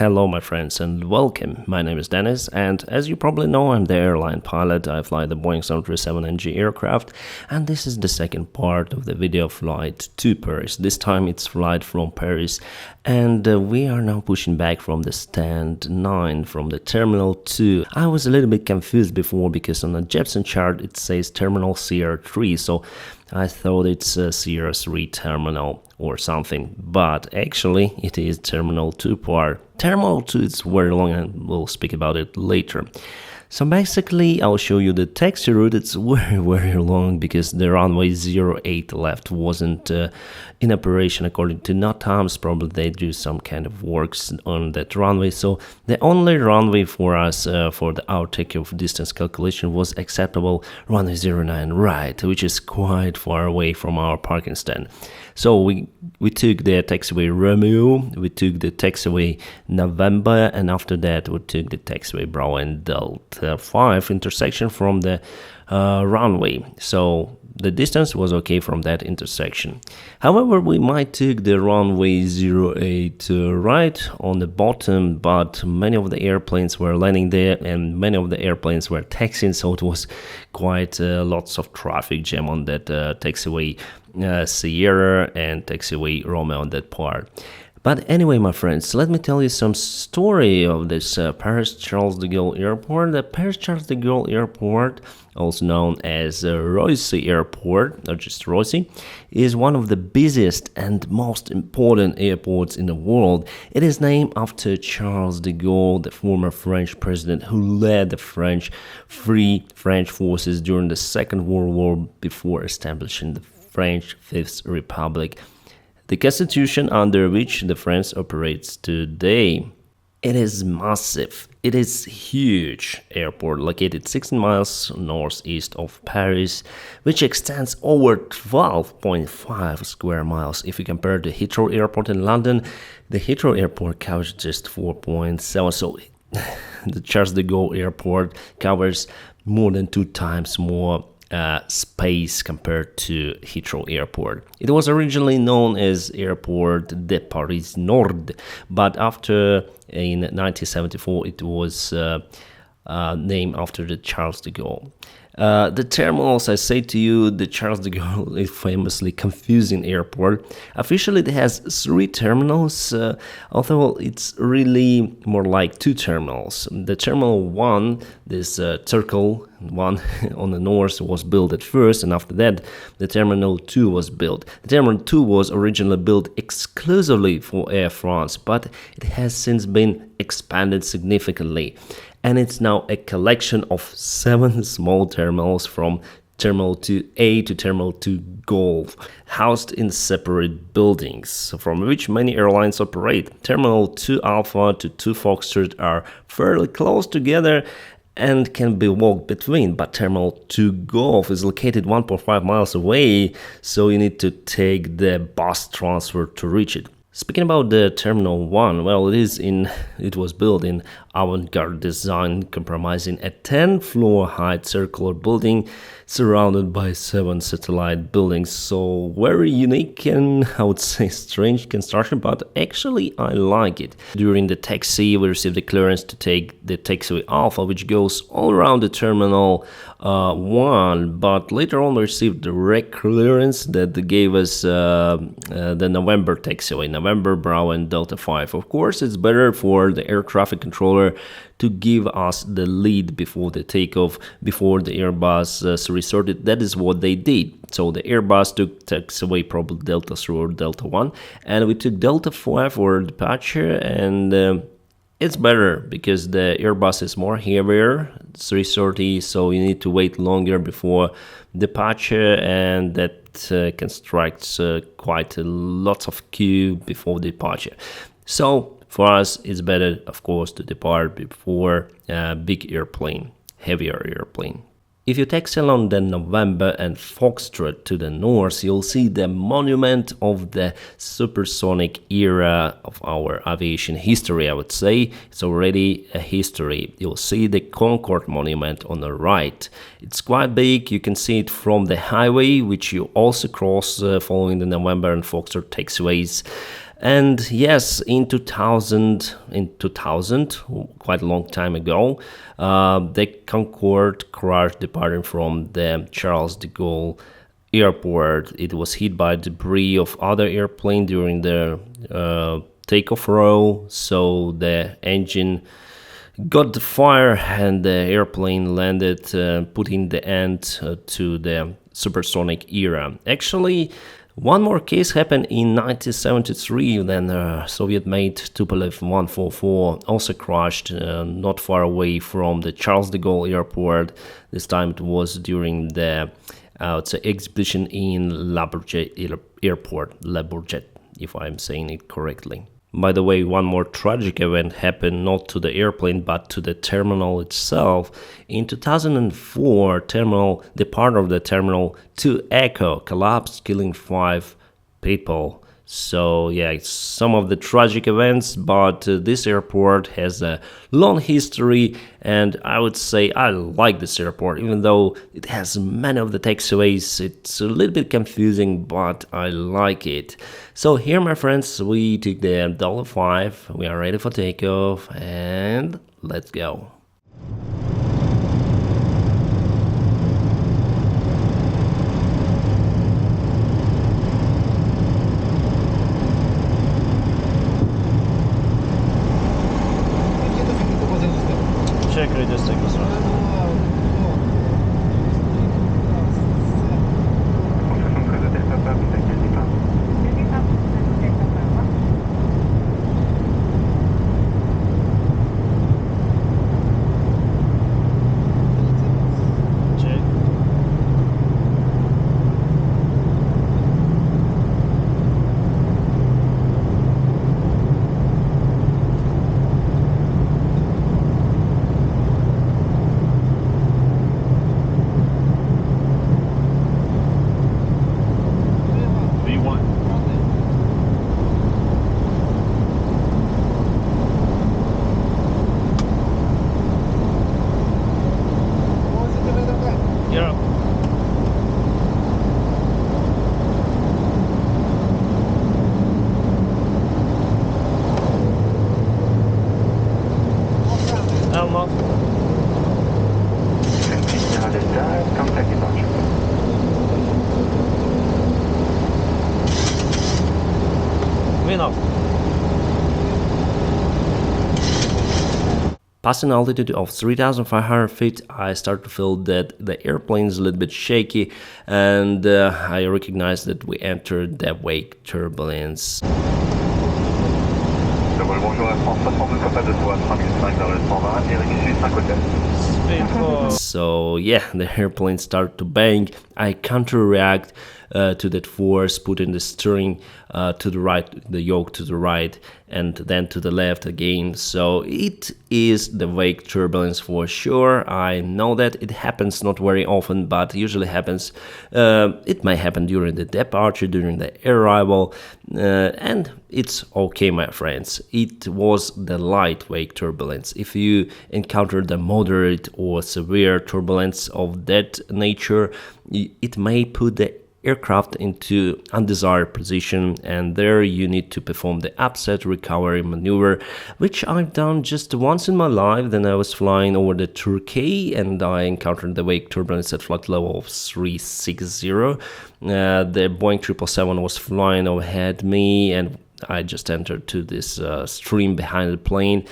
Hello, my friends, and welcome. My name is Dennis, and as you probably know, I'm the airline pilot. I fly the Boeing 737 NG aircraft, and this is the second part of the video flight to Paris. This time it's flight from Paris, and we are now pushing back from the stand 9, from the Terminal 2. I was a little bit confused before because on the Jepson chart it says Terminal CR3, so I thought it's a CR3 terminal or something, but actually it is Terminal 2 part. Terminal 2 is very long and we'll speak about it later. So basically I'll show you the taxi route. It's very long because the runway 08 left wasn't in operation according to NOTAMs. Probably they do some kind of works on that runway. So the only runway for us for our takeoff distance calculation was acceptable runway 09 right, which is quite far away from our parking stand. So we took the taxiway Romeo, we took the taxiway November, and after that we took the taxiway Bravo and Delta 5 intersection from the runway. So the distance was okay from that intersection. However, we might take the runway 08 right on the bottom, but many of the airplanes were landing there and many of the airplanes were taxiing, so it was quite lots of traffic jam on that taxiway Sierra and taxiway Romeo on that part. But anyway, my friends, let me tell you some story of this Paris Charles de Gaulle Airport. The Paris Charles de Gaulle Airport, also known as Roissy Airport, not just Roissy, is one of the busiest and most important airports in the world. It is named after Charles de Gaulle, the former French president who led the Free French forces during the Second World War before establishing the French Fifth Republic, the constitution under which the France operates today. It is massive. It is huge airport located 16 miles northeast of Paris, which extends over 12.5 square miles. If you compare the Heathrow Airport in London, the Heathrow Airport covers just 4.7. So the Charles de Gaulle Airport covers more than 2 times more space compared to Heathrow Airport. It was originally known as Airport de Paris Nord, but after in 1974 it was named after the Charles de Gaulle. The terminals, I say to you, the Charles de Gaulle is famously confusing airport. Officially it has 3 terminals, although it's really more like 2 terminals. The Terminal 1, this circle one on the north, was built at first, and after that the Terminal 2 was built. The Terminal 2 was originally built exclusively for Air France, but it has since been expanded significantly. And it's now a collection of 7 small terminals from Terminal 2A to Terminal 2 Gaulle, housed in separate buildings, from which many airlines operate. Terminal 2 Alpha to 2 Foxtrot are fairly close together and can be walked between, but Terminal 2 Gulf is located 1.5 miles away, so you need to take the bus transfer to reach it. Speaking about the Terminal 1, well, it was built in avant-garde design, comprising a 10-floor high circular building surrounded by 7 satellite buildings. So very unique and, I would say, strange construction, but actually I like it. During the taxi, we received the clearance to take the taxiway Alpha, which goes all around the Terminal 1, but later on we received the rec clearance that gave us the November taxiway, November, Bravo and Delta 5. Of course, it's better for the air traffic controller to give us the lead before the takeoff, before the Airbus resorted. That is what they did. So the Airbus took taxiway probably Delta 3 or Delta 1, and we took Delta 5 for departure, and it's better because the Airbus is more heavier, 330, so you need to wait longer before departure, and that constructs quite a lot of queue before departure. So for us, it's better, of course, to depart before a big airplane, heavier airplane. If you taxi along the November and Foxtrot to the north, you'll see the monument of the supersonic era of our aviation history, I would say. It's already a history. You'll see the Concorde monument on the right. It's quite big. You can see it from the highway, which you also cross following the November and Foxtrot taxiways. And yes, in 2000, quite a long time ago, the Concorde crashed departing from the Charles de Gaulle airport. It was hit by debris of other airplane during the takeoff row, so the engine got the fire and the airplane landed, putting the end to the supersonic era. Actually, one more case happened in 1973, then Soviet-made Tupolev 144 also crashed not far away from the Charles de Gaulle airport. This time it was during the exhibition in Le Bourget airport, Le Bourget, if I'm saying it correctly. By the way, one more tragic event happened not to the airplane but to the terminal itself. In 2004, the part of the terminal 2 Echo collapsed, killing 5 people. So yeah, it's some of the tragic events, but this airport has a long history, and I would say I like this airport, even though it has many of the taxiways. It's a little bit confusing, but I like it. So here, my friends, we took the $5. We are ready for takeoff, and let's go. Check radio signals. Passing altitude of 3,500 feet, I start to feel that the airplane is a little bit shaky, and I recognize that we entered the wake turbulence. So yeah, the airplane started to bang. I counter-react to that force, putting the steering to the right, the yoke to the right, and then to the left again. So it is the wake turbulence for sure. I know that it happens not very often, but usually happens. It may happen during the departure, during the arrival, and it's okay, my friends. It was the light wake turbulence. If you encounter the moderate or severe turbulence of that nature, it may put the aircraft into undesired position, and there you need to perform the upset recovery maneuver, which I've done just once in my life. Then I was flying over the Turkey and I encountered the wake turbulence at flight level of 360. The Boeing 777 was flying overhead me, and I just entered to this stream behind the plane,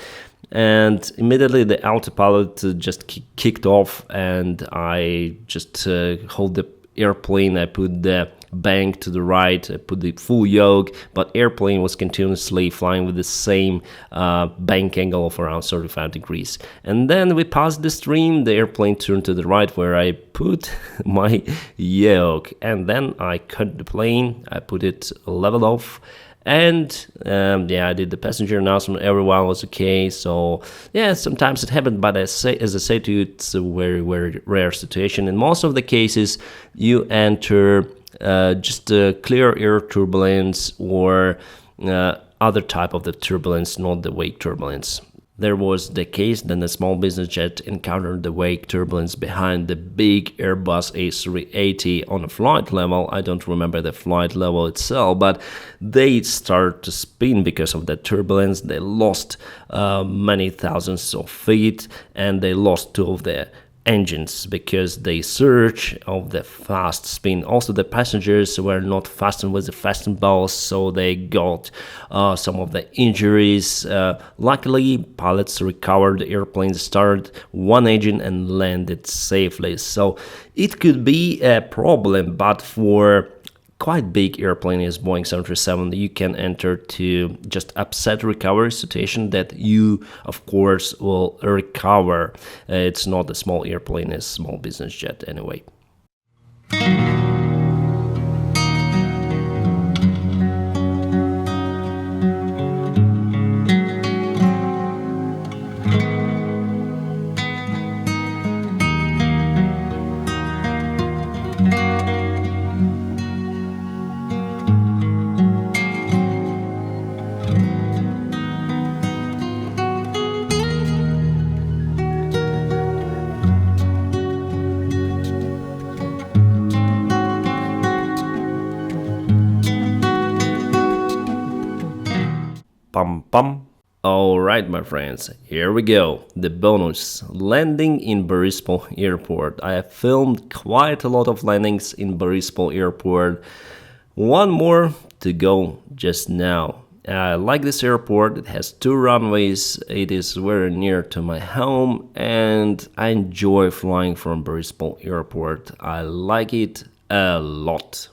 and immediately the autopilot just kicked off, and I just hold the airplane. I put the bank to the right, I put the full yoke, but airplane was continuously flying with the same bank angle of around 35 degrees. And then we passed the stream, the airplane turned to the right where I put my yoke, and then I cut the plane, I put it level off, and yeah, I did the passenger announcement, everyone was okay. So yeah, sometimes it happened, but as I say to you, it's a very, very rare situation. In most of the cases, you enter just a clear air turbulence or other type of the turbulence, not the wake turbulence. there was the case that the small business jet encountered the wake turbulence behind the big Airbus A380 on a flight level. I don't remember the flight level itself, but they started to spin because of the turbulence. They lost many thousands of feet, and they lost two of their engines because they surge of the fast spin. Also, the passengers were not fastened with the fasten belts, so they got some of the injuries. Luckily, pilots recovered, the airplane started one engine and landed safely. So it could be a problem, but for quite big airplane is Boeing 737, you can enter to just upset recovery situation that you of course will recover. It's not a small airplane, it's a small business jet anyway. Pam-Pam. Alright, my friends, here we go. The bonus, landing in Boryspil airport. I have filmed quite a lot of landings in Boryspil airport. One more to go just now. I like this airport, it has two runways, it is very near to my home, and I enjoy flying from Boryspil airport. I like it a lot.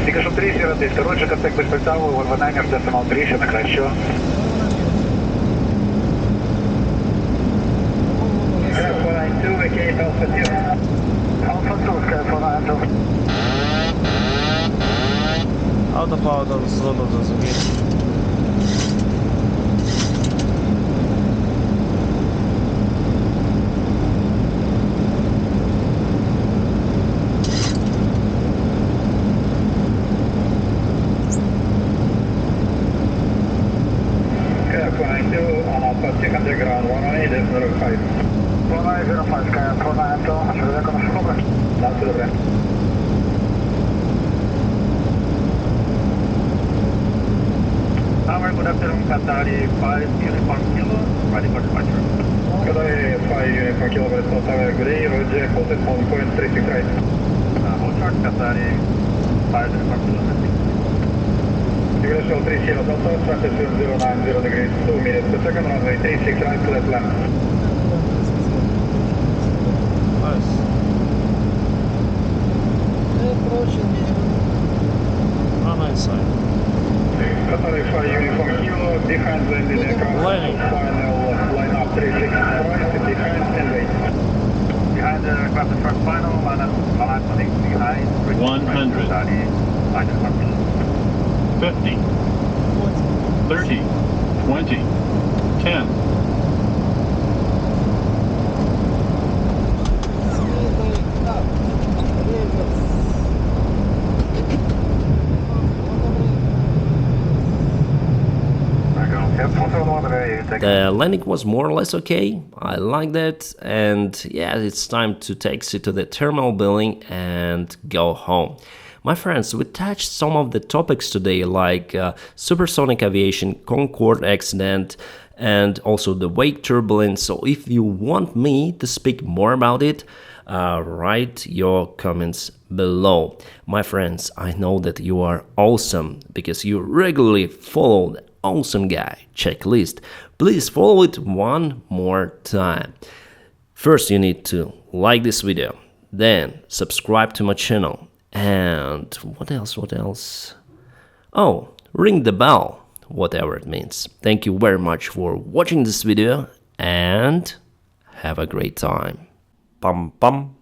Тільки що 3 сіроти, второй контакт безпредставу, виконання в десимал 3, що на краще. Autopilot зону зрозуміти. Good afternoon, Qatari 5 Uniform Kilo, ready for departure. Qatari 5 Uniform Kilo, ready for departure, good day, Roger, hold at 1.36 right. Hold short, Qatari 5 Uniform Kilo, English 30 Delta, traffic 090 degrees, 2 minutes per second, runway 36 right, left land. Nice. On inside. Qatari 5 Uniform Kilo, behind landing aircraft, final line up 36 right, behind and wait. Behind the aircraft truck final, line up behind. 100. 50. 30. 20. 10. The landing was more or less okay, I like that, and yeah, it's time to taxi to the terminal building and go home. My friends, we touched some of the topics today like supersonic aviation, Concorde accident, and also the wake turbulence, so if you want me to speak more about it, write your comments below. My friends, I know that you are awesome because you regularly follow the Awesome Guy checklist. Please follow it one more time. First, you need to like this video, then subscribe to my channel, and what else? Oh, ring the bell, whatever it means. Thank you very much for watching this video and have a great time. Pam-Pam.